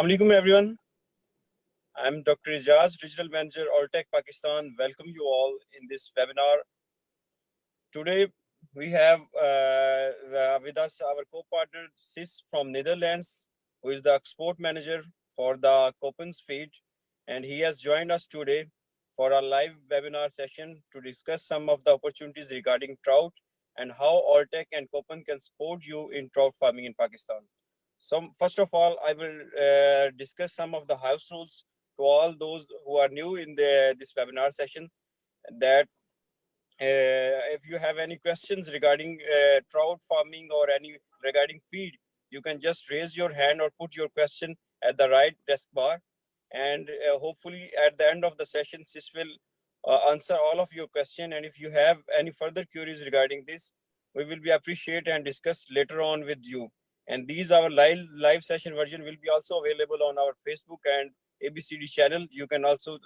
Assalamu alaikum everyone. I'm Dr. Ijaz, Regional Manager, Alltech Pakistan. Welcome you all in this webinar. Today we have with us our co-partner Sis from Netherlands, who is the export manager for the Coppens feed, and he has joined us today for a live webinar session to discuss some of the opportunities regarding trout and how Alltech and Coppens can support you in trout farming in Pakistan. So first of all, I will discuss some of the house rules to all those who are new in this webinar session, that if you have any questions regarding trout farming or any regarding feed, you can just raise your hand or put your question at the right desk bar, and hopefully at the end of the session, Sis will answer all of your question. And if you have any further queries regarding this, we will be appreciate and discuss later on with you. And these our live session version will be also available on our Facebook and ABCD channel. You can also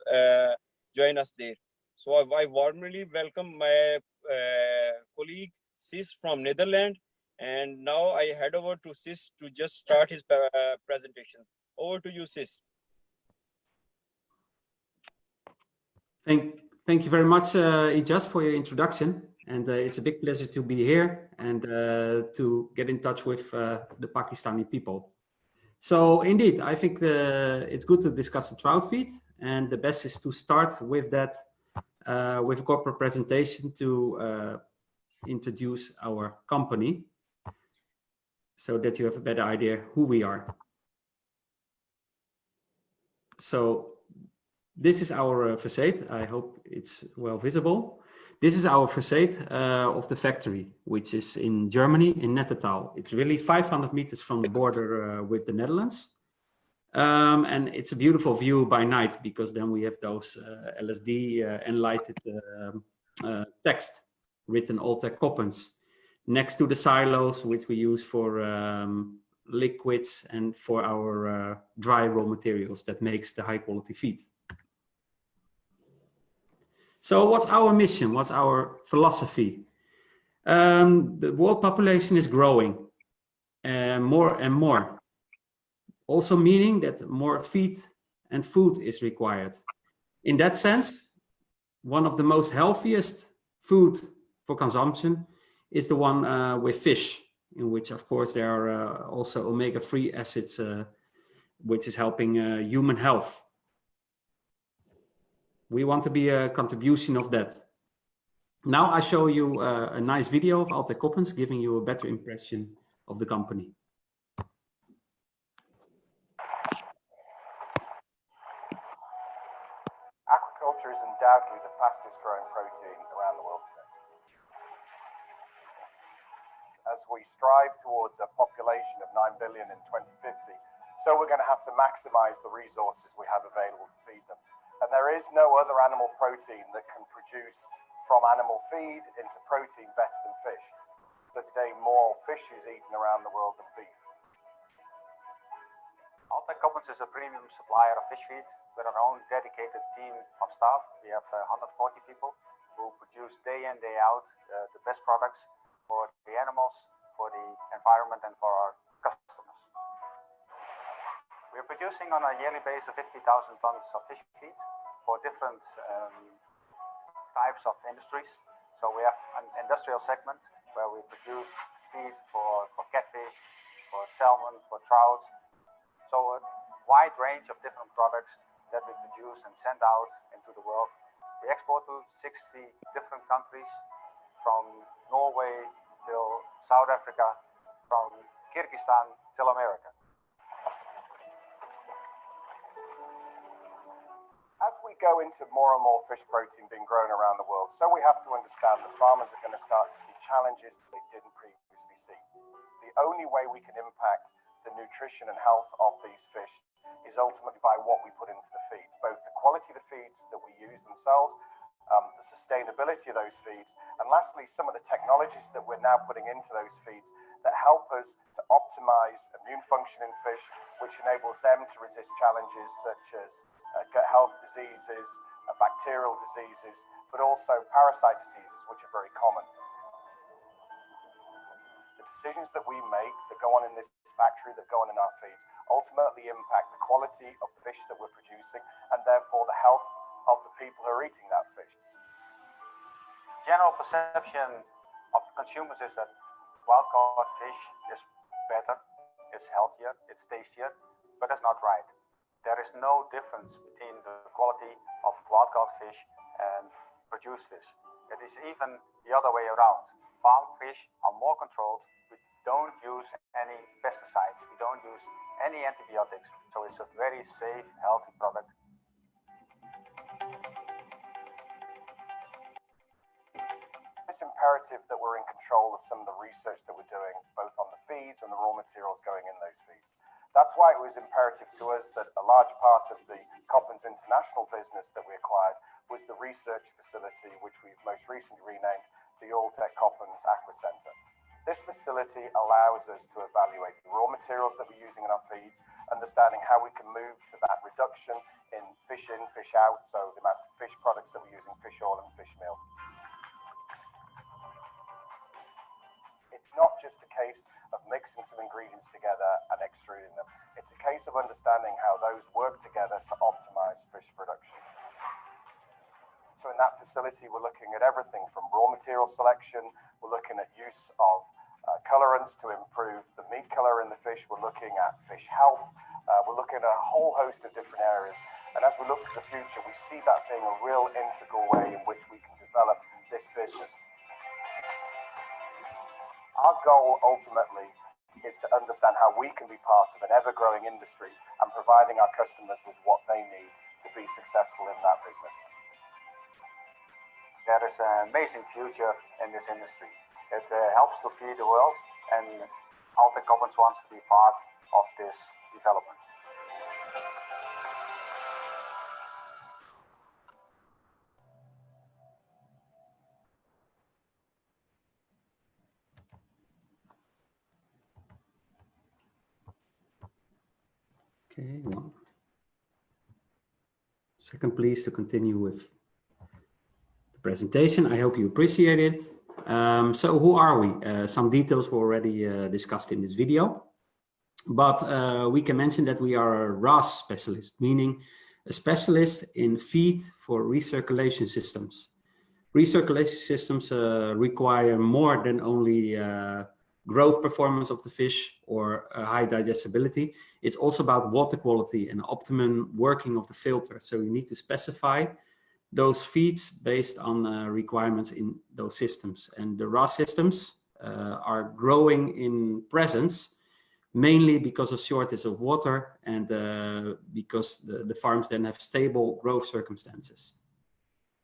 join us there. So I warmly welcome my colleague Sis from Netherlands, and now I head over to Sis to just start his presentation. Over to you, Sis. Thank you very much, Ijaz, for your introduction. And it's a big pleasure to be here and to get in touch with the Pakistani people. So indeed, I think it's good to discuss the trout feed, and the best is to start with that, with a corporate presentation to introduce our company so that you have a better idea who we are. So this is our facade. I hope it's well visible. This is our facade of the factory, which is in Germany, in Nettetal. It's really 500 meters from the border with the Netherlands. And it's a beautiful view by night, because then we have those LSD enlightened text written Alltech Coppens next to the silos, which we use for liquids and for our dry raw materials that makes the high quality feed. So what's our mission? What's our philosophy? The world population is growing more and more. Also meaning that more feed and food is required. In that sense, one of the most healthiest food for consumption is the one with fish, in which of course there are also omega-3 acids, which is helping human health. We want to be a contribution of that. Now I show you a nice video of Alltech Coppens, giving you a better impression of the company. Aquaculture is undoubtedly the fastest growing protein around the world today. As we strive towards a population of 9 billion in 2050, so we're going to have to maximize the resources we have available to feed them. And there is no other animal protein that can produce from animal feed into protein better than fish. So today more fish is eaten around the world than beef. Alltech Coppens is a premium supplier of fish feed with our own dedicated team of staff. We have 140 people who produce day in, day out the best products for the animals, for the environment, and for our customers. We're producing on a yearly basis 50,000 tons of fish feed for different types of industries. So we have an industrial segment where we produce feed for catfish, for salmon, for trout. So a wide range of different products that we produce and send out into the world. We export to 60 different countries, from Norway till South Africa, from Kyrgyzstan till America. As we go into more and more fish protein being grown around the world, so we have to understand that farmers are going to start to see challenges that they didn't previously see. The only way we can impact the nutrition and health of these fish is ultimately by what we put into the feeds, both the quality of the feeds that we use themselves, the sustainability of those feeds, and lastly, some of the technologies that we're now putting into those feeds that help us to optimize immune function in fish, which enables them to resist challenges such as gut health diseases, bacterial diseases, but also parasite diseases, which are very common. The The decisions that we make that go on in this factory, that go on in our feeds, ultimately impact the quality of fish that we're producing and therefore the health of the people who are eating that fish. General perception of consumers is that wild-caught fish is better, it's healthier, it's tastier, but that's not right. There is no difference between the quality of wild-caught fish and produced fish. It is even the other way around. Farm fish are more controlled. We don't use any pesticides. We don't use any antibiotics. So it's a very safe, healthy product. It's imperative that we're in control of some of the research that we're doing, both on the feeds and the raw materials going in those feeds. That's why it was imperative to us that a large part of the Coppens International business that we acquired was the research facility, which we've most recently renamed the Alltech Coppens Aqua Centre. This facility allows us to evaluate the raw materials that we're using in our feeds, understanding how we can move to that reduction in, fish out, so the amount of fish products that we're using, fish oil and fish meal. It's not just a case of mixing some ingredients together and extruding them. It's a case of understanding how those work together to optimize fish production. So in that facility, we're looking at everything from raw material selection, we're looking at use of colorants to improve the meat color in the fish, we're looking at fish health, we're looking at a whole host of different areas. And as we look to the future, we see that being a real integral way in which we can develop this business. Our goal ultimately is to understand how we can be part of an ever-growing industry and providing our customers with what they need to be successful in that business. There is an amazing future in this industry. It helps to feed the world, and Alltech Coppens wants to be part of this development. Okay, 1 second, please, to continue with the presentation. I hope you appreciate it. So who are we? Some details were already discussed in this video, but we can mention that we are a RAS specialist, meaning a specialist in feed for recirculation systems. Recirculation systems require more than only growth performance of the fish or high digestibility. It's also about water quality and optimum working of the filter. So you need to specify those feeds based on requirements in those systems. And the RAS systems are growing in presence, mainly because of shortage of water and because the farms then have stable growth circumstances.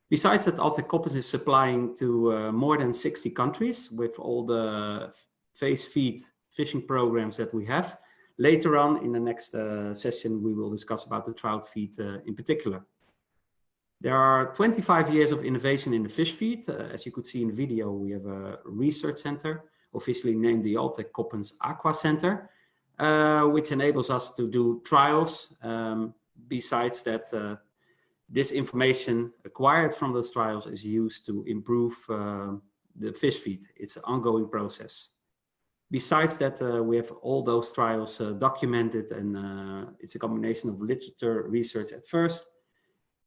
Besides that, Alltech Coppens is supplying to more than 60 countries with all the phase feed fishing programs that we have. Later on in the next session, we will discuss about the trout feed in particular. There are 25 years of innovation in the fish feed. As you could see in the video, we have a research center, officially named the Alltech Coppens Aqua Center, which enables us to do trials. Besides that, this information acquired from those trials is used to improve the fish feed. It's an ongoing process. Besides that, we have all those trials documented, and it's a combination of literature research at first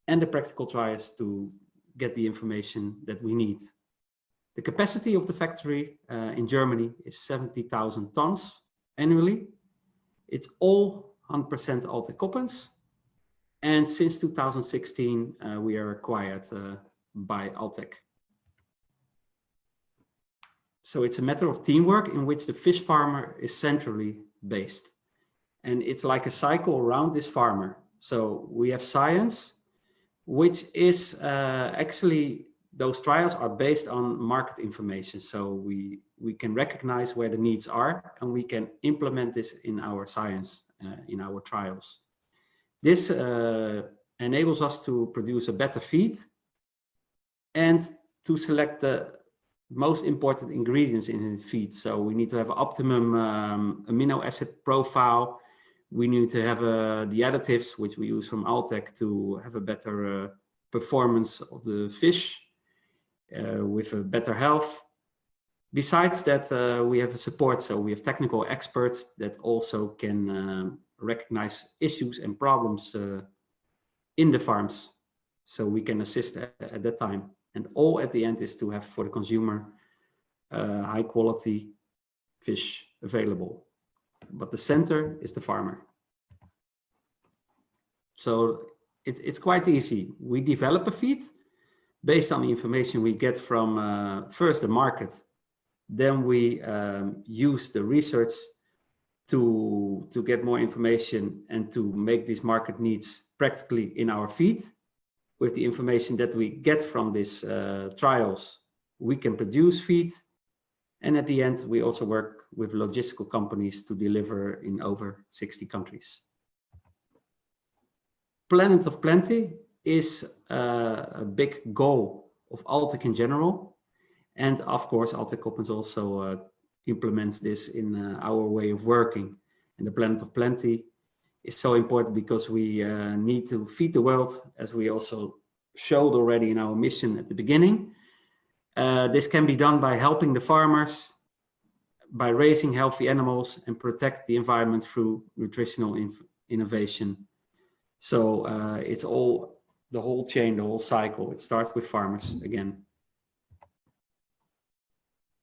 and the practical trials to get the information that we need. The capacity of the factory in Germany is 70,000 tons annually. It's all 100% Alltech Coppens. And since 2016, we are acquired by Alltech. So it's a matter of teamwork in which the fish farmer is centrally based. And it's like a cycle around this farmer. So we have science, which is actually, those trials are based on market information. So we can recognize where the needs are, and we can implement this in our science, in our trials. This enables us to produce a better feed and to select the most important ingredients in the feed. So we need to have optimum amino acid profile. We need to have the additives, which we use from Alltech, to have a better performance of the fish with a better health. Besides that, we have a support, so we have technical experts that also can recognize issues and problems in the farms, so we can assist at that time. And all at the end is to have for the consumer high quality fish available. But the center is the farmer. So it's quite easy. We develop a feed based on the information we get from first the market. Then we use the research to get more information and to make these market needs practically in our feed. With the information that we get from these trials, we can produce feed. And at the end, we also work with logistical companies to deliver in over 60 countries. Planet of Plenty is a big goal of Altec in general. And of course, Altec Coppens also implements this in our way of working. And the Planet of Plenty is so important because we need to feed the world, as we also showed already in our mission at the beginning. This can be done by helping the farmers, by raising healthy animals, and protect the environment through nutritional innovation. So it's all the whole chain, the whole cycle. It starts with farmers again.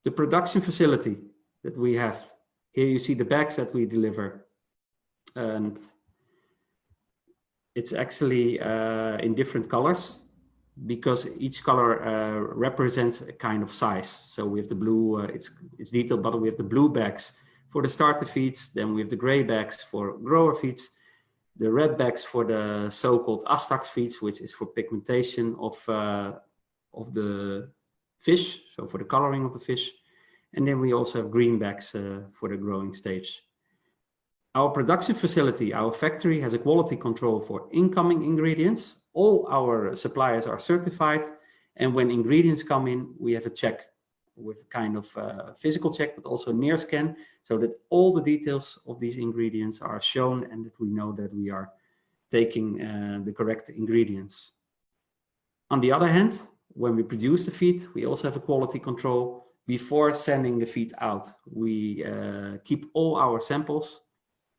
The production facility that we have. Here you see the bags that we deliver. And it's actually in different colors because each color represents a kind of size. So we have the blue, it's detailed, but we have the blue bags for the starter feeds. Then we have the gray bags for grower feeds. The red bags for the so-called Astax feeds, which is for pigmentation of the fish, so for the coloring of the fish. And then we also have green bags for the growing stage. Our production facility, our factory, has a quality control for incoming ingredients. All our suppliers are certified. And when ingredients come in, we have a check with kind of physical check, but also near scan, so that all the details of these ingredients are shown and that we know that we are taking the correct ingredients. On the other hand, when we produce the feed, we also have a quality control. Before sending the feed out, we keep all our samples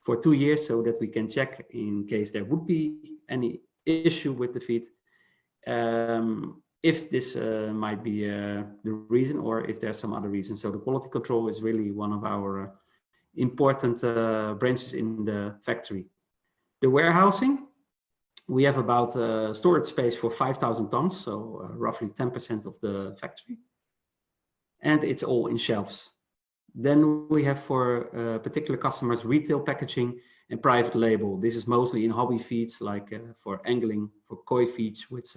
for 2 years so that we can check in case there would be any issue with the feed. If this might be the reason or if there's some other reason. So the quality control is really one of our important branches in the factory. The warehousing, we have about storage space for 5,000 tons, so roughly 10% of the factory. And it's all in shelves. Then we have for particular customers, retail packaging and private label. This is mostly in hobby feeds, like for angling, for koi feeds, which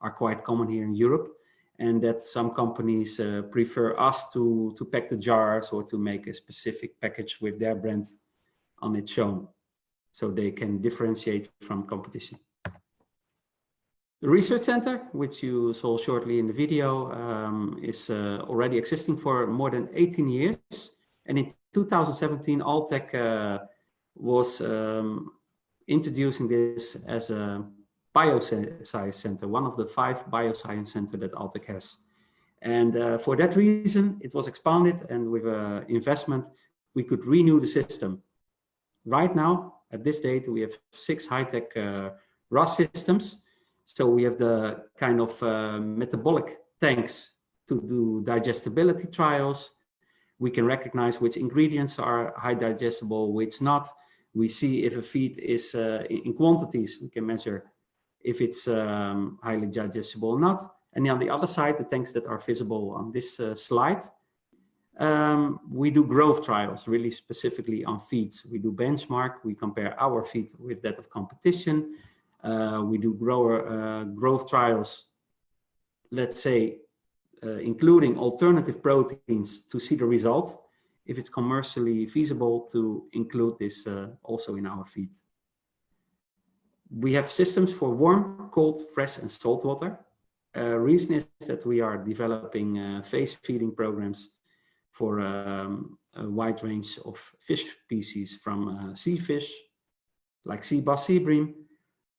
are quite common here in Europe. And that some companies prefer us to pack the jars or to make a specific package with their brand on it shown, so they can differentiate from competition. The research center, which you saw shortly in the video, is already existing for more than 18 years. And in 2017, Altec was introducing this as a bioscience center, one of the 5 bioscience centers that Altec has. And for that reason, it was expanded, and with investment, we could renew the system. Right now, at this date, we have 6 high-tech RAS systems. So we have the kind of metabolic tanks to do digestibility trials. We can recognize which ingredients are high digestible, which not. We see if a feed is in quantities, we can measure if it's highly digestible or not. And on the other side, the tanks that are visible on this slide, we do growth trials, really specifically on feeds. We do benchmark, we compare our feed with that of competition. We do growth trials, let's say, including alternative proteins to see the result, if it's commercially feasible to include this also in our feed. We have systems for warm, cold, fresh, and salt water. Reason is that we are developing phase feeding programs for a wide range of fish species, from sea fish, like sea bass, sea bream,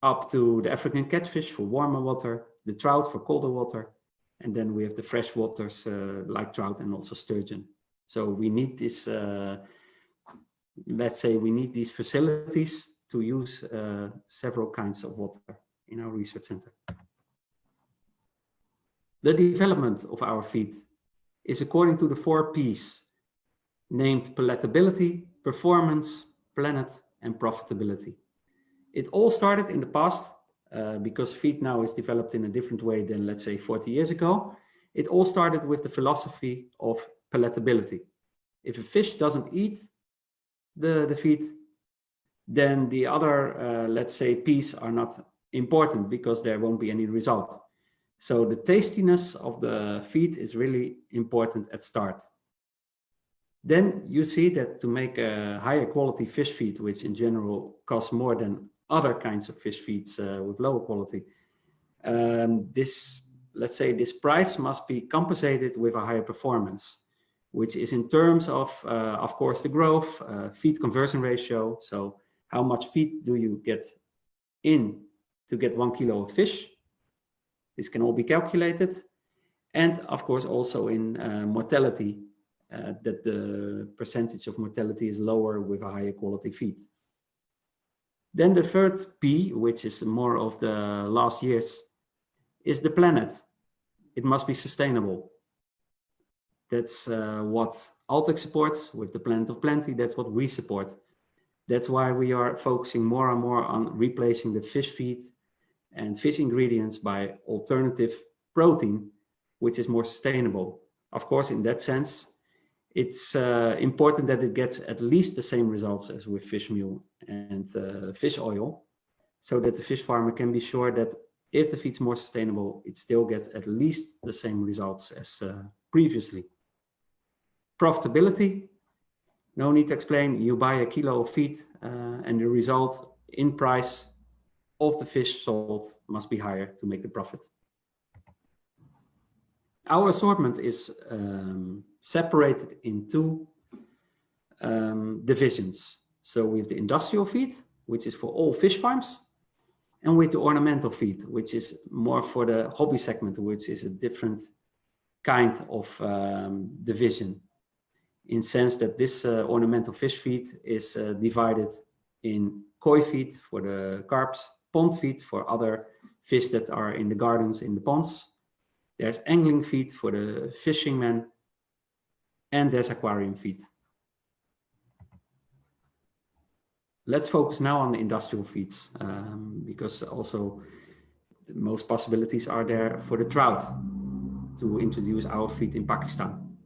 up to the African catfish for warmer water, the trout for colder water, And then we have the fresh waters like trout and also sturgeon. So we need this, let's say we need these facilities to use several kinds of water in our research center. The development of our feed is according to the 4 P's named palatability, performance, planet, and profitability. It all started in the past because feed now is developed in a different way than, let's say, 40 years ago. It all started with the philosophy of palatability. If a fish doesn't eat the feed, then the other, let's say, P's are not important because there won't be any result. So the tastiness of the feed is really important at start. Then you see that to make a higher quality fish feed, which in general costs more than other kinds of fish feeds with lower quality, let's say this price must be compensated with a higher performance, which is in terms of course, the growth, feed conversion ratio. So how much feed do you get in to get 1 kilo of fish? This can all be calculated. And of course, also in mortality, that the percentage of mortality is lower with a higher quality feed. Then the third P, which is more of the last years, is the planet. It must be sustainable. That's what Altex supports with the Planet of Plenty. That's what we support. That's why we are focusing more and more on replacing the fish feed and fish ingredients by alternative protein, which is more sustainable. Of course, in that sense, it's important that it gets at least the same results as with fish meal and fish oil, so that the fish farmer can be sure that if the feed's more sustainable, it still gets at least the same results as previously. Profitability, no need to explain. You buy a kilo of feed and the result in price of the fish sold must be higher to make the profit. Our assortment is separated in 2 divisions. So we have the industrial feed, which is for all fish farms, and with the ornamental feed, which is more for the hobby segment, which is a different kind of division, in sense that this ornamental fish feed is divided in koi feed for the carps, pond feed for other fish that are in the gardens, in the ponds. There's angling feed for the fishing men, and there's aquarium feed. Let's focus now on the industrial feeds, because also the most possibilities are there for the trout to introduce our feed in Pakistan.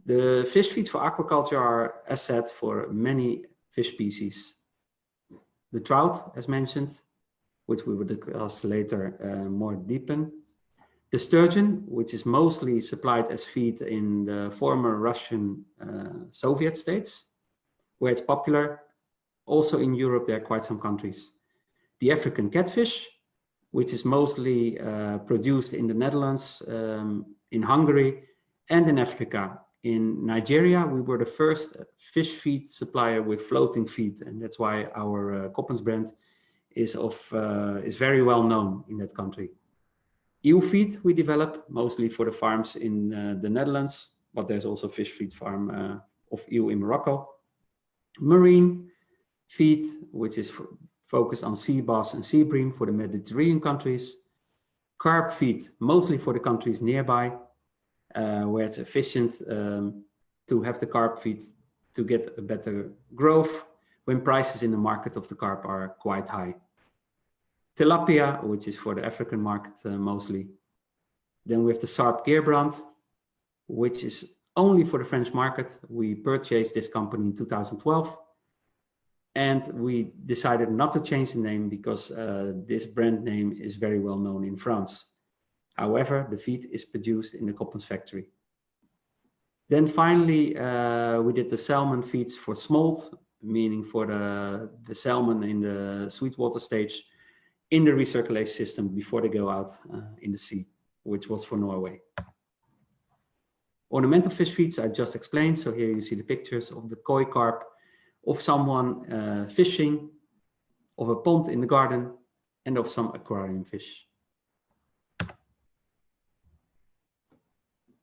The fish feeds for aquaculture are, as said, for many fish species. The trout, as mentioned, which we will discuss later more deepen. The sturgeon, which is mostly supplied as feed in the former Russian Soviet states, where it's popular. Also in Europe, there are quite some countries. The African catfish, which is mostly produced in the Netherlands, in Hungary, and in Africa. In Nigeria, we were the first fish feed supplier with floating feed, and that's why our Koppens brand is very well known in that country. Eel feed we develop mostly for the farms in the Netherlands, but there's also fish feed farm of eel in Morocco. Marine feed, which is focused on sea bass and sea bream for the Mediterranean countries. Carp feed, mostly for the countries nearby, where it's efficient to have the carp feed to get a better growth when prices in the market of the carp are quite high. Tilapia, which is for the African market mostly. Then we have the Sarp Geerbrand, which is only for the French market. We purchased this company in 2012. And we decided not to change the name because this brand name is very well known in France. However, the feed is produced in the Koppens factory. Then finally, we did the salmon feeds for smolt, meaning for the salmon in the sweetwater stage in the recirculation system before they go out in the sea, which was for Norway. Ornamental fish feeds I just explained. So here you see the pictures of the koi carp, of someone fishing, of a pond in the garden, and of some aquarium fish.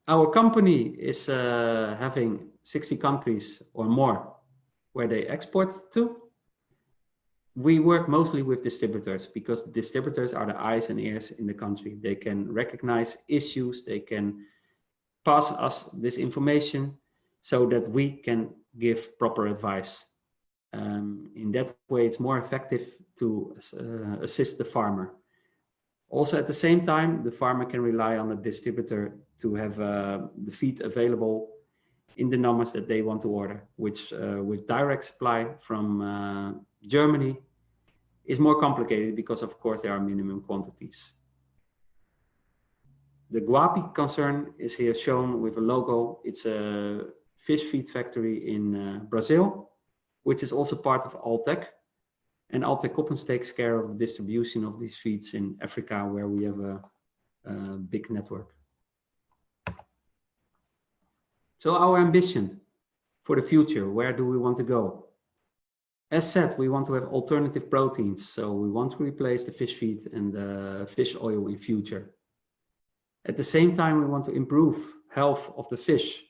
Our company is having 60 countries or more where they export to. We work mostly with distributors because distributors are the eyes and ears in the country. They can recognize issues, they can pass us this information so that we can give proper advice. In that way, it's more effective to assist the farmer. Also, at the same time, the farmer can rely on the distributor to have the feed available in the numbers that they want to order, which with direct supply from Germany is more complicated because, of course, there are minimum quantities. The Guapi concern is here shown with a logo. It's a fish feed factory in Brazil, which is also part of Altec. And Altec Coppens takes care of the distribution of these feeds in Africa, where we have a big network. So our ambition for the future, where do we want to go? As said, we want to have alternative proteins. So we want to replace the fish feed and the fish oil in future. At the same time, we want to improve health of the fish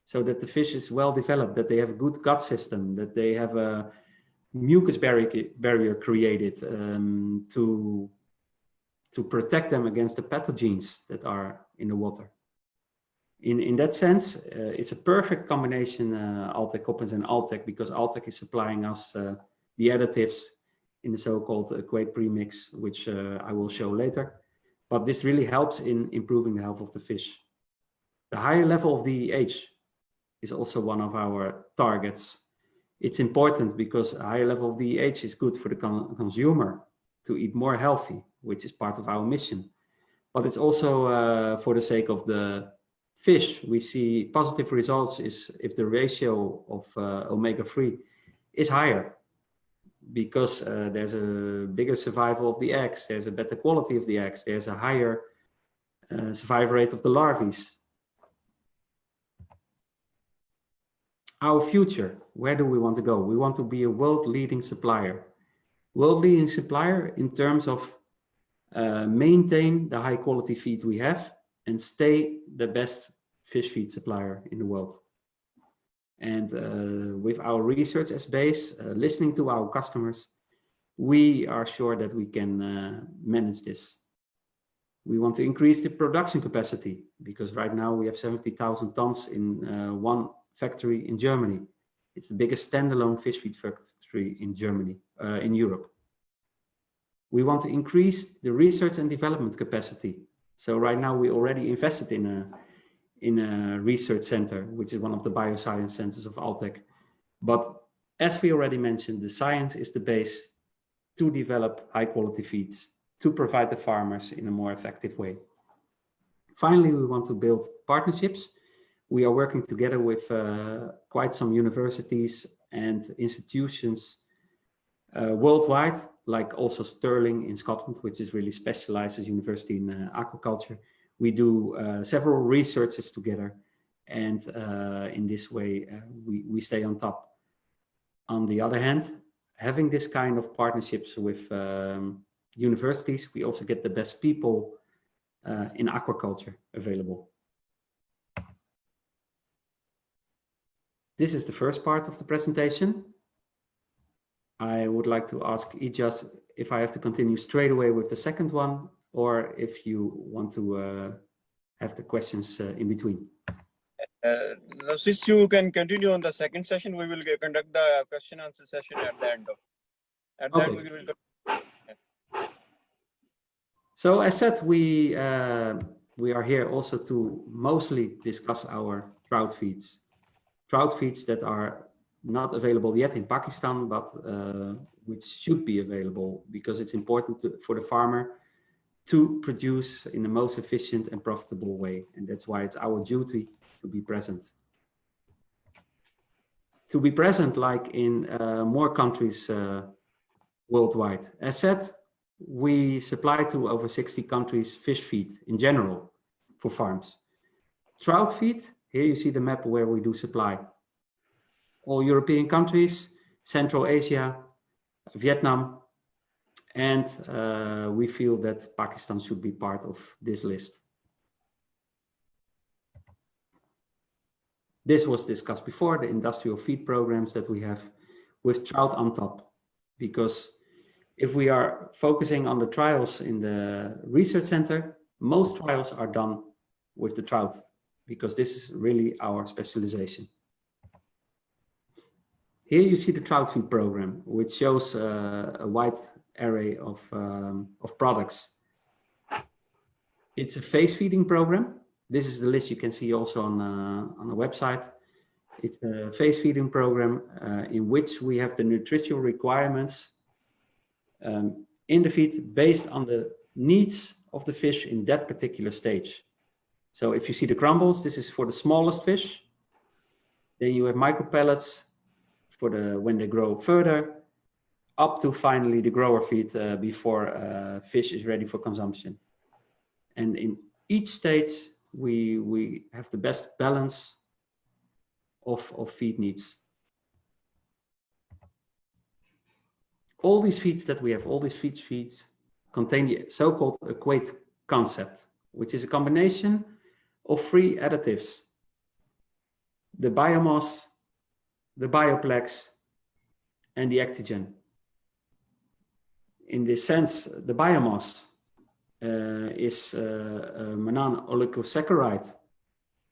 so that the fish is well developed, that they have a good gut system, that they have a mucus barrier created to protect them against the pathogens that are in the water. In that sense, it's a perfect combination, Altec Coppens and Altec, because Altec is supplying us the additives in the so-called Quaid premix, which I will show later. But this really helps in improving the health of the fish. The higher level of DEH is also one of our targets. It's important because a higher level of DEH is good for the consumer to eat more healthy, which is part of our mission. But it's also for the sake of the fish. We see positive results is if the ratio of omega-3 is higher, because there's a bigger survival of the eggs, there's a better quality of the eggs, there's a higher survival rate of the larvae. Our future, where do we want to go? We want to be a world-leading supplier. World-leading supplier in terms of maintain the high-quality feed we have and stay the best fish feed supplier in the world. And with our research as base, listening to our customers, we are sure that we can manage this. We want to increase the production capacity because right now we have 70,000 tons in one factory in Germany. It's the biggest standalone fish feed factory in Germany, in Europe. We want to increase the research and development capacity. So right now we already invested in a research center, which is one of the bioscience centers of Altec. But as we already mentioned, the science is the base to develop high quality feeds, to provide the farmers in a more effective way. Finally, we want to build partnerships. We are working together with quite some universities and institutions worldwide, like also Stirling in Scotland, which is really specialized as university in aquaculture. We do several researches together, and in this way we stay on top. On the other hand, having this kind of partnerships with universities, we also get the best people in aquaculture available. This is the first part of the presentation. I would like to ask Ijaz if I have to continue straight away with the second one, or if you want to have the questions in between. Since you can continue on the second session, we will conduct the question answer session at the end of. At that, we will. So as said, we are here also to mostly discuss our trout feeds. Trout feeds that are not available yet in Pakistan, but which should be available because it's important for the farmer to produce in the most efficient and profitable way. And that's why it's our duty to be present. To be present like in more countries worldwide. As said, we supply to over 60 countries fish feed in general for farms. Trout feed, here you see the map where we do supply. All European countries, Central Asia, Vietnam, and we feel that Pakistan should be part of this list. This was discussed before, the industrial feed programs that we have with trout on top. Because if we are focusing on the trials in the research center, most trials are done with the trout, because this is really our specialization. Here you see the trout feed program, which shows a wide array of products. It's a phase feeding program. This is the list you can see also on the website. It's a phase feeding program in which we have the nutritional requirements in the feed based on the needs of the fish in that particular stage. So if you see the crumbles, this is for the smallest fish. Then you have micro pellets for when they grow further, up to finally the grower feed before fish is ready for consumption. And in each stage, we have the best balance of feed needs. All these feeds that we have, all these feeds contain the so-called equate concept, which is a combination of three additives: the biomass, the bioplex, and the actigen. In this sense, the biomass is a mannan oligosaccharide,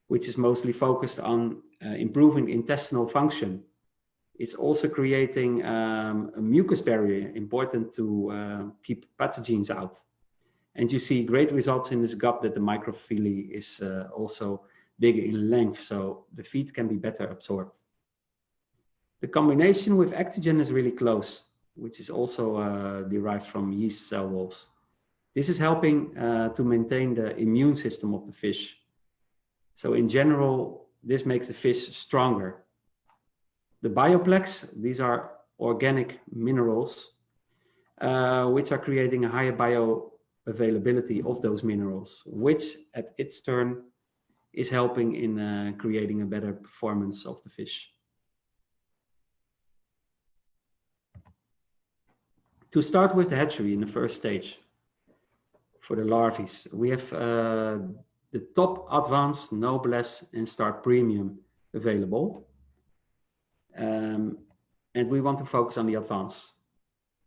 which is mostly focused on improving intestinal function. It's also creating a mucus barrier, important to keep pathogens out. And you see great results in this gut that the microvilli is also bigger in length, so the feed can be better absorbed. The combination with actigen is really close, which is also derived from yeast cell walls. This is helping to maintain the immune system of the fish. So in general, this makes the fish stronger. The bioplex, these are organic minerals, which are creating a higher bioavailability of those minerals, which at its turn is helping in creating a better performance of the fish. To start with the hatchery in the first stage, for the larvae, we have the top advanced, noblesse, and start premium available. And we want to focus on the advanced.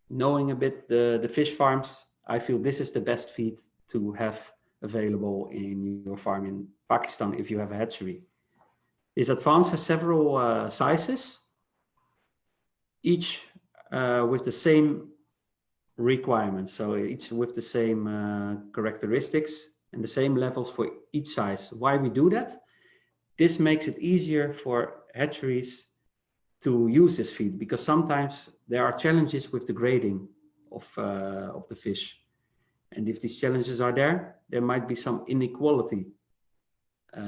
Knowing a bit the fish farms, I feel this is the best feed to have available in your farm in Pakistan if you have a hatchery. This advanced has several sizes, each with the same requirements, so each with the same characteristics and the same levels for each size. Why we do that? This makes it easier for hatcheries to use this feed, because sometimes there are challenges with the grading of the fish, and if these challenges are there might be some inequality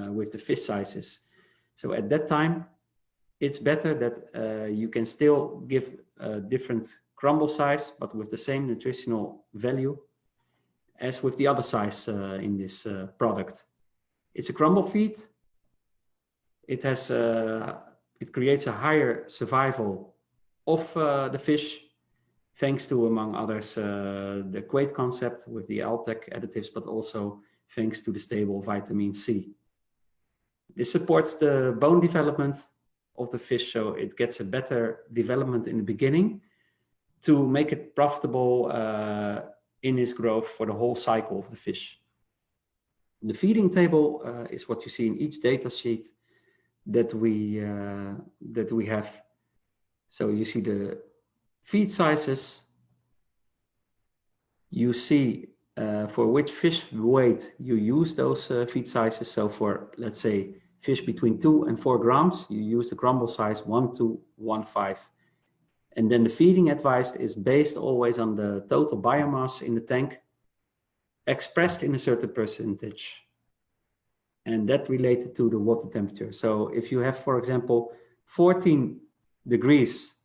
with the fish sizes. So at that time, it's better that you can still give different crumble size, but with the same nutritional value as with the other size in this product. It's a crumble feed. It has it creates a higher survival of the fish, thanks to, among others, the equate concept with the Altec additives, but also thanks to the stable vitamin C. This supports the bone development of the fish, so it gets a better development in the beginning to make it profitable in its growth for the whole cycle of the fish. The feeding table is what you see in each data sheet that we have. So you see the feed sizes. You see for which fish weight you use those feed sizes. So for, let's say, fish between 2 and 4 grams, you use the crumble size 1 to 1.5. And then the feeding advice is based always on the total biomass in the tank, expressed in a certain percentage. And that related to the water temperature. So if you have, for example, 14 degrees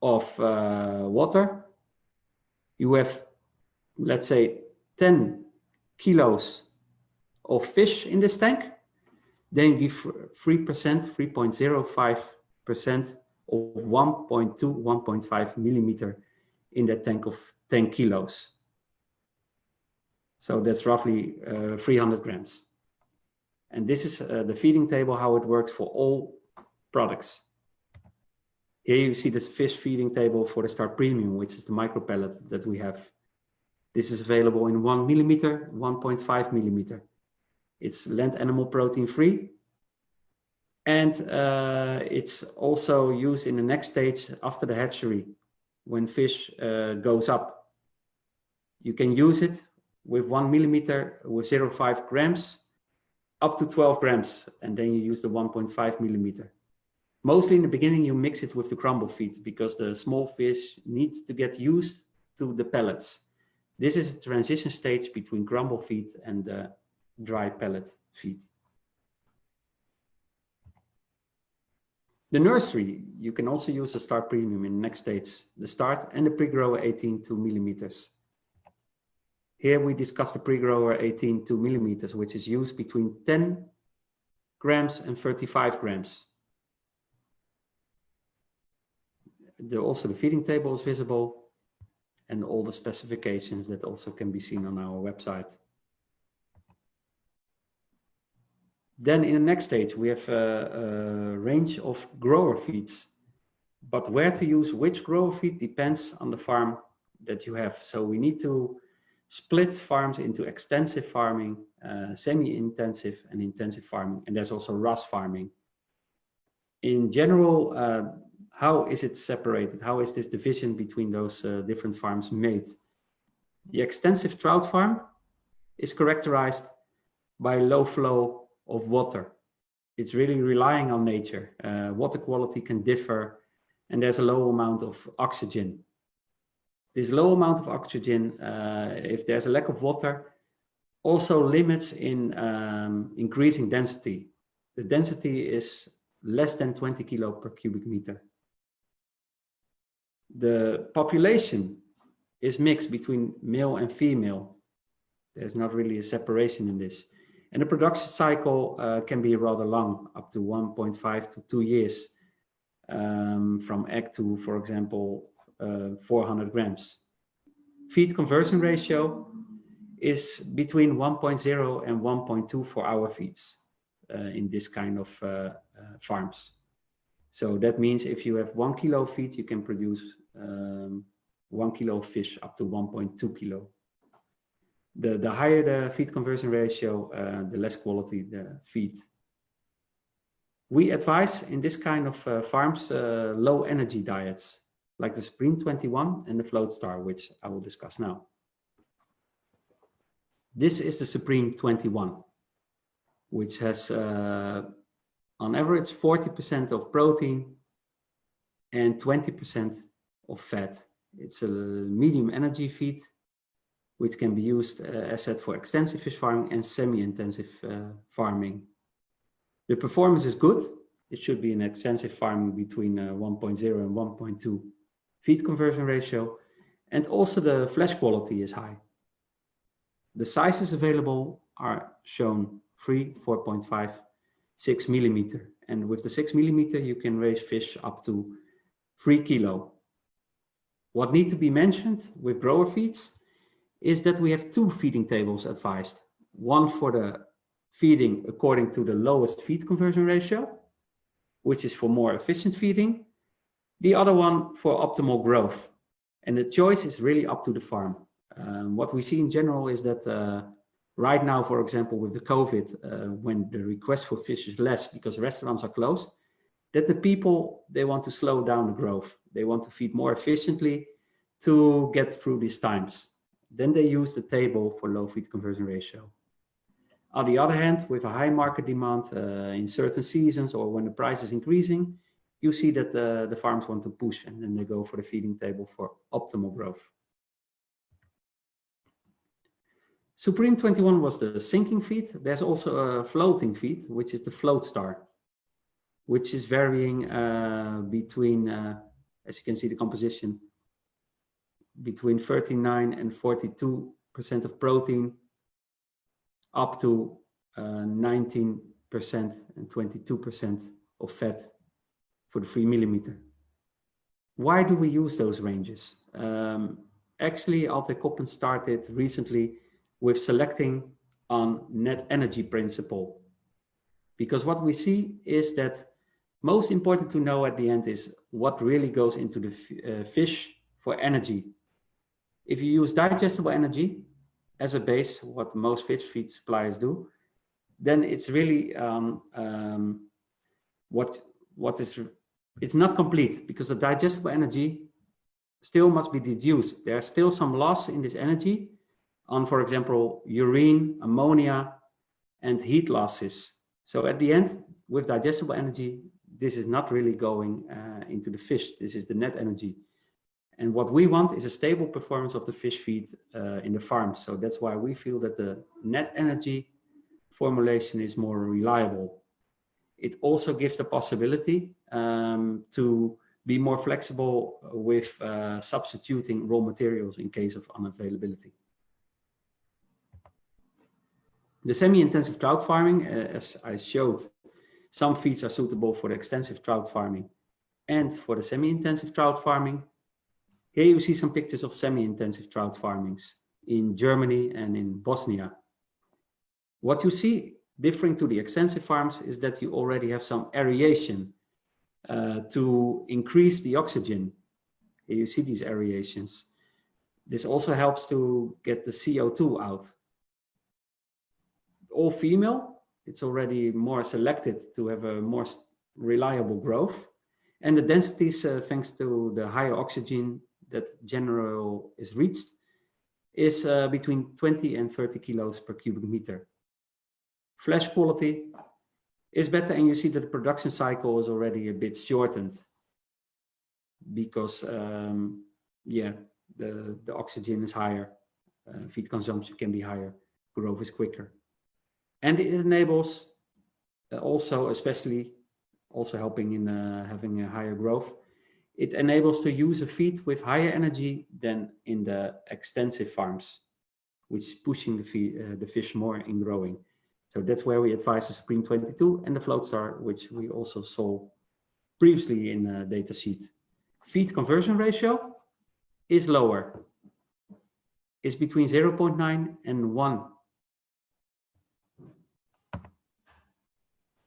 of water, you have, let's say, 10 kilos of fish in this tank, then give 3%, 3.05% of 1.2, 1.5 millimeter in that tank of 10 kilos. So that's roughly 300 grams. And this is the feeding table, how it works for all products. Here you see this fish feeding table for the Start Premium, which is the micro pellet that we have. This is available in 1 millimeter, 1.5 millimeter. It's land animal protein free. And it's also used in the next stage after the hatchery, when fish goes up. You can use it with 1 millimeter with 0.5 grams up to 12 grams, and then you use the 1.5 millimeter. Mostly in the beginning, you mix it with the crumble feed because the small fish needs to get used to the pellets. This is a transition stage between crumble feed and dry pellet feed. The nursery, you can also use the Start Premium in the next stage, the Start and the pre-grower 18 2 millimeters. Here we discuss the pre-grower 18 2 millimeters, which is used between 10 grams and 35 grams. Also the feeding table is visible and all the specifications that also can be seen on our website. Then in the next stage, we have a range of grower feeds, but where to use which grower feed depends on the farm that you have. So we need to split farms into extensive farming, semi-intensive and intensive farming, and there's also RAS farming. In general, how is it separated? How is this division between those different farms made? The extensive trout farm is characterized by low flow of water. It's really relying on nature. Water quality can differ, and there's a low amount of oxygen. This low amount of oxygen, if there's a lack of water, also limits in increasing density. The density is less than 20 kilo per cubic meter. The population is mixed between male and female. There's not really a separation in this. And the production cycle can be rather long, up to 1.5 to 2 years, from egg to, for example, 400 grams. Feed conversion ratio is between 1.0 and 1.2 for our feeds in this kind of farms. So that means if you have 1 kilo feed, you can produce 1 kilo of fish up to 1.2 kilo. The higher the feed conversion ratio, the less quality the feed. We advise in this kind of farms low energy diets, like the Supreme 21 and the Float Star, which I will discuss now. This is the Supreme 21, which has on average 40% of protein and 20% of fat. It's a medium energy feed, which can be used, as said, for extensive fish farming and semi-intensive farming. The performance is good. It should be an extensive farming between 1.0 and 1.2 feed conversion ratio. And also the flesh quality is high. The sizes available are shown 3, 4.5, 6 millimeter. And with the 6 millimeter, you can raise fish up to 3 kilo. What needs to be mentioned with grower feeds is that we have 2 feeding tables advised. One for the feeding according to the lowest feed conversion ratio, which is for more efficient feeding. The other one for optimal growth. And the choice is really up to the farm. What we see in general is that right now, for example, with the COVID, when the request for fish is less because restaurants are closed, that the people, they want to slow down the growth. They want to feed more efficiently to get through these times. Then they use the table for low feed conversion ratio. On the other hand, with a high market demand in certain seasons or when the price is increasing, you see that the farms want to push and then they go for the feeding table for optimal growth. Supreme 21 was the sinking feed. There's also a floating feed, which is the Float Star, which is varying between, as you can see the composition, between 39 and 42% of protein, up to 19% and 22% of fat for the 3 millimeter. Why do we use those ranges? Actually, Altec Koppen started recently with selecting on net energy principle. Because what we see is that most important to know at the end is what really goes into the fish for energy. If you use digestible energy as a base, what most fish feed suppliers do, then it's really it's not complete, because the digestible energy still must be deduced. There's still some loss in this energy on, for example, urine, ammonia, and heat losses. So at the end, with digestible energy, this is not really going into the fish. This is the net energy. And what we want is a stable performance of the fish feed in the farms. So that's why we feel that the net energy formulation is more reliable. It also gives the possibility to be more flexible with substituting raw materials in case of unavailability. The semi-intensive trout farming, as I showed, some feeds are suitable for the extensive trout farming and for the semi-intensive trout farming. Here you see some pictures of semi-intensive trout farmings in Germany and in Bosnia. What you see differing to the extensive farms is that you already have some aeration to increase the oxygen. Here you see these aerations. This also helps to get the CO2 out. All female, it's already more selected to have a more reliable growth. And the densities, thanks to the higher oxygen that general is reached, is between 20 and 30 kilos per cubic meter. Flesh quality is better, and you see that the production cycle is already a bit shortened because the oxygen is higher, feed consumption can be higher, growth is quicker. And it enables also, especially also helping in having a higher growth, it enables to use a feed with higher energy than in the extensive farms, which is pushing the fish more in growing. So that's where we advise the Supreme 22 and the Float Star, which we also saw previously in a data sheet. Feed conversion ratio is lower. It's between 0.9 and 1.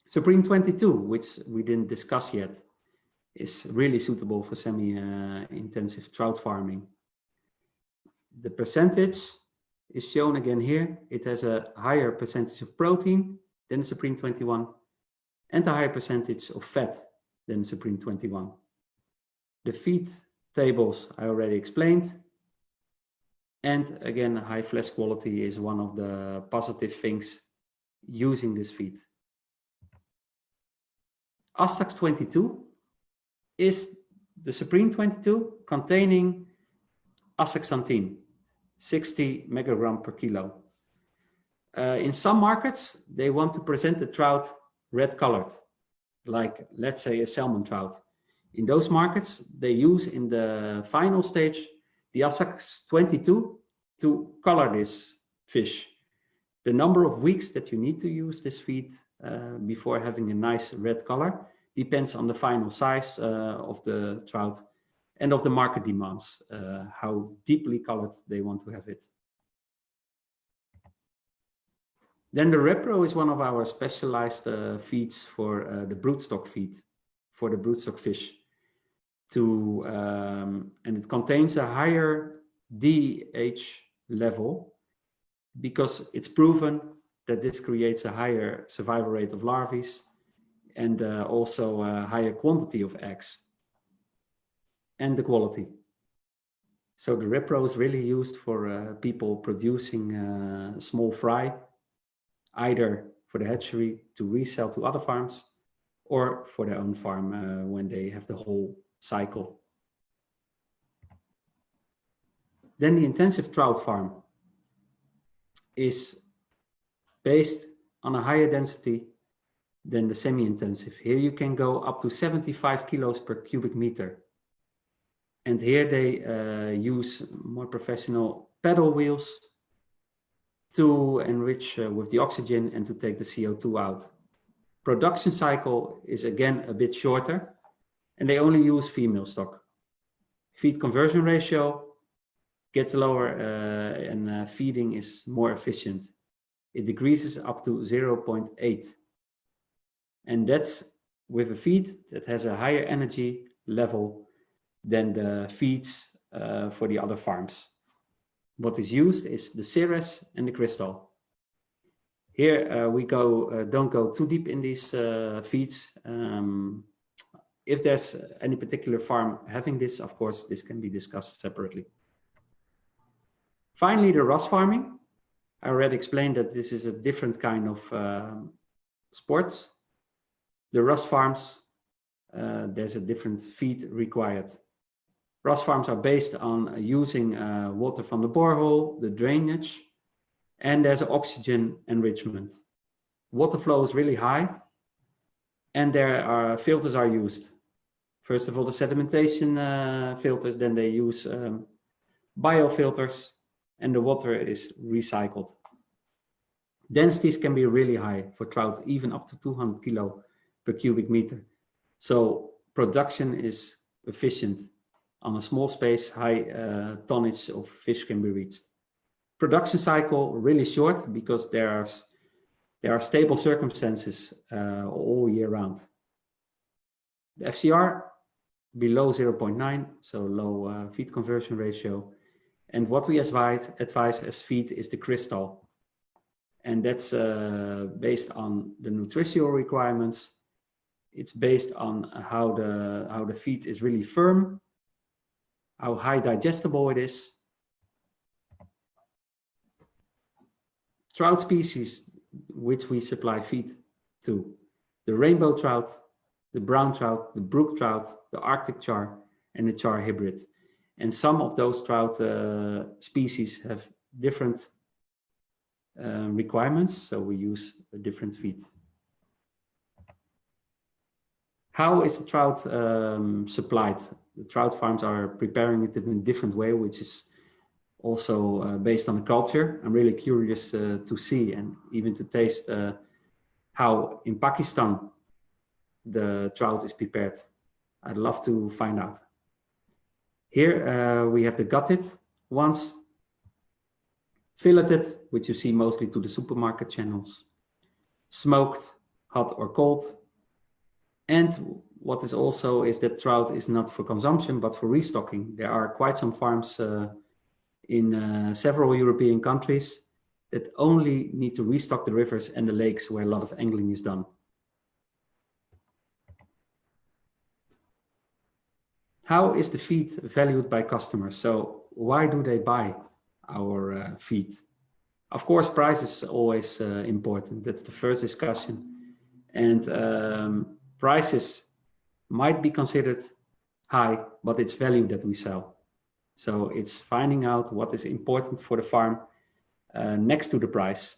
Supreme 22, which we didn't discuss yet, is really suitable for semi-intensive trout farming. The percentage is shown again here. It has a higher percentage of protein than the Supreme 21 and a higher percentage of fat than the Supreme 21. The feed tables I already explained. And again, high flesh quality is one of the positive things using this feed. Astax 22 is the Supreme 22 containing astaxanthin, 60 megagram per kilo. In some markets, they want to present the trout red colored, like let's say a salmon trout. In those markets, they use in the final stage the Astax 22 to color this fish. The number of weeks that you need to use this feed before having a nice red color depends on the final size of the trout and of the market demands, how deeply colored they want to have it. Then the Repro is one of our specialized feeds for the broodstock feed, for the broodstock fish. And it contains a higher DH level because it's proven that this creates a higher survival rate of larvae and also a higher quantity of eggs and the quality. So the Repro is really used for people producing small fry, either for the hatchery to resell to other farms or for their own farm when they have the whole cycle. Then the intensive trout farm is based on a higher density than the semi-intensive. Here you can go up to 75 kilos per cubic meter. And here they use more professional paddle wheels to enrich with the oxygen and to take the CO2 out. Production cycle is again a bit shorter, and they only use female stock. Feed conversion ratio gets lower and feeding is more efficient. It decreases up to 0.8. And that's with a feed that has a higher energy level than the feeds for the other farms. What is used is the Ceres and the Crystal. Here we don't go too deep in these feeds. If there's any particular farm having this, of course, this can be discussed separately. Finally, the RAS farming. I already explained that this is a different kind of sports. The RAS farms, there's a different feed required. RAS farms are based on using water from the borehole, the drainage, and there's oxygen enrichment. Water flow is really high, and there are filters are used. First of all, the sedimentation filters, then they use biofilters, and the water is recycled. Densities can be really high for trout, even up to 200 kilo per cubic meter. So production is efficient. On a small space, high tonnage of fish can be reached. Production cycle really short because there are stable circumstances all year round. The FCR below 0.9, so low feed conversion ratio. And what we advise as feed is the Crystal. And that's based on the nutritional requirements. It's based on how the feed is really firm, how high digestible it is. Trout species which we supply feed to: the rainbow trout, the brown trout, the brook trout, the Arctic char, and the char hybrid. And some of those trout species have different requirements, so we use a different feed. How is the trout supplied? The trout farms are preparing it in a different way, which is also based on the culture. I'm really curious to see and even to taste how in Pakistan the trout is prepared. I'd love to find out. Here we have the gutted ones, filleted, which you see mostly to the supermarket channels, smoked, hot or cold. And what is also is that trout is not for consumption, but for restocking. There are quite some farms in several European countries that only need to restock the rivers and the lakes where a lot of angling is done. How is the feed valued by customers? So why do they buy our feed? Of course, price is always important. That's the first discussion. And prices might be considered high, but it's value that we sell. So it's finding out what is important for the farm next to the price